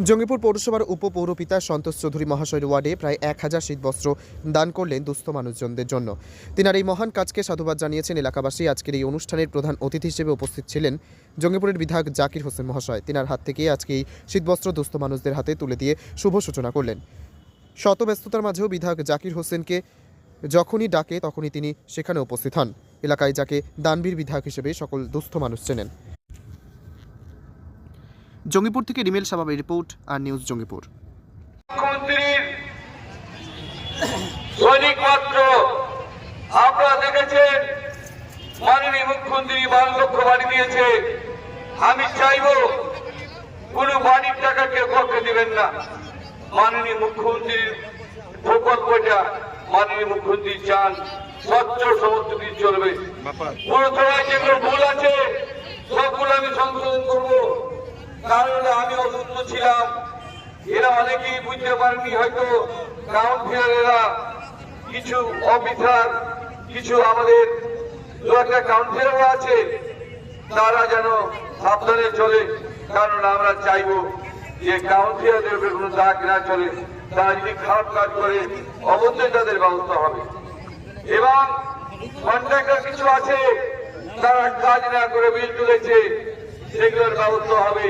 জঙ্গিপুর পৌরসভার উপপৌরপিতা সন্তোষ চৌধুরী মহাশয়ের ওয়ার্ডে প্রায় 1000 শীতবস্ত্র দান করলেন দুস্থ মানুষজনদের জন্য। তিনার এই মহান কাজকে সাধুবাদ জানিয়েছেন এলাকাবাসী। আজকের এই অনুষ্ঠানের প্রধান অতিথি হিসেবে উপস্থিত ছিলেন জঙ্গিপুরের বিধায়ক জাকির হোসেন মহাশয়। তিনার হাত থেকে আজকে এই শীতবস্ত্র দুস্থ মানুষদের হাতে তুলে দিয়ে শুভ সূচনা করলেন। শত ব্যস্ততার মাঝেও বিধায়ক জাকির হোসেনকে যখনই ডাকে তখনই তিনি সেখানে উপস্থিত হন। এলাকায় যাকে দানবীর বিধায়ক হিসেবে সকল দুস্থ মানুষ চেনেন। জঙ্গিপুর থেকে রিমেল সাবাবের রিপোর্ট, আর নিউজ জঙ্গিপুর। আপনারা দেখেছেন মাননীয় মুখ্যমন্ত্রী 12 লক্ষ বাড়ি দিয়েছে। আমি চাইব কোন বাড়ির টাকা কেউ কাউকে দিবেন না। মাননীয় মুখ্যমন্ত্রীর প্রকল্পটা মাননীয় মুখ্যমন্ত্রী চান স্বচ্ছ সমস্ত কিছু চলবে। পুরসভায় যেগুলো ভুল আছে সবগুলো আমি সংশোধন করবো। কারণ আমি অসুস্থ ছিলাম, এরা অনেকেই বুঝতে পারেনি। হয়তো কাউন্সিলরেরা কিছু অফিসার, কিছু আমাদের দু একটা কাউন্সিলরও আছে, তারা যেন সাবধানে চলে। কারণ আমরা চাইবো যে কাউন্সিলরদের উপরে কোনো দাগ না চলে। তারা যদি খারাপ কাজ করে অবশ্যই তাদের ব্যবস্থা হবে। এবং কন্ট্রাক্টর কিছু আছে তারা কাজ না করে বিল তুলেছে, সেগুলোর ব্যবস্থা হবে।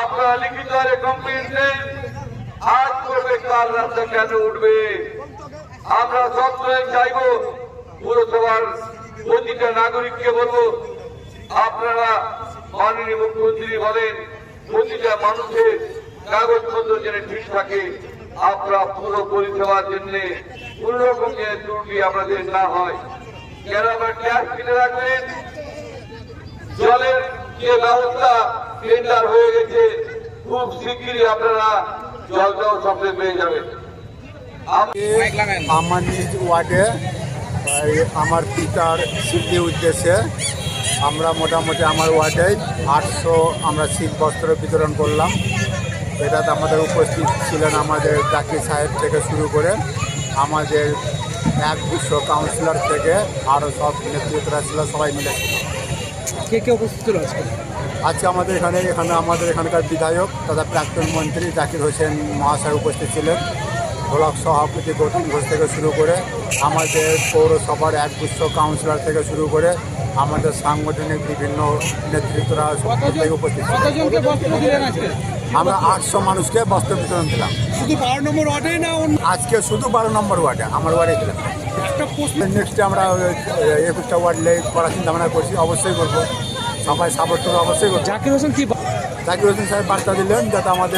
আপনারা লিখিত হারে কমপ্লেন দেন, আজ করবে কাল রাস্তা কেন উঠবে। আমরা সবসময় চাইব পুরসভার প্রতিটা নাগরিককে বলবো, আপনারা মাননীয় মুখ্যমন্ত্রী বলেন প্রতিটা মানুষের কাগজপত্র যেন ঠিক থাকে। আপনারা পুরো পরিষেবার জন্য কোন রকম ত্রুটি আপনাদের না হয়। কেন আমরা ট্যাক্স কিনে রাখবেন, জলের যে ব্যবস্থা টেন্ডার হয়ে গেছে, খুব শীঘ্রই আপনারা জলটাও সাপ্লাই পেয়ে যাবেন। আমার নিজ ওয়ার্ডে আমার পিতার স্মৃতি উদ্দেশ্যে আমরা মোটামুটি আমার ওয়ার্ডে 800 আমরা শীত বস্ত্র বিতরণ করলাম। এটাতে আমাদের উপস্থিত ছিলেন আমাদের জাকির সাহেব থেকে শুরু করে আমাদের 100 কাউন্সিলর থেকে আরও সব নেতৃত্বরা ছিল, সবাই মিলে কে কে উপস্থিত ছিল আজকে আমাদের এখানে আমাদের এখানকার বিধায়ক তথা প্রাক্তন মন্ত্রী জাকির হোসেন মহাশয় উপস্থিত ছিলেন। ব্লক সভাপতি গৌতম ঘোষ থেকে শুরু করে আমাদের পৌরসভার 100 কাউন্সিলর থেকে শুরু করে আমাদের সাংগঠনিক বিভিন্ন নেতৃত্বরা উপস্থিত ছিলেন। আমরা 800 মানুষকে বস্ত্র বিতরণ দিলাম। শুধু 12 নম্বর ওয়ার্ডে না আজকে শুধু 12 নম্বর ওয়ার্ডে, আমার ওয়ার্ডে দিলাম। নেক্সটে আমরা 21টা ওয়ার্ড করার চিন্তা ভাবনা করছি, অবশ্যই করবো। সবাই সাপোর্ট করবো, অবশ্যই করবো। জাকির হোসেন সাহেব বার্তা দিলেন যাতে আমাদের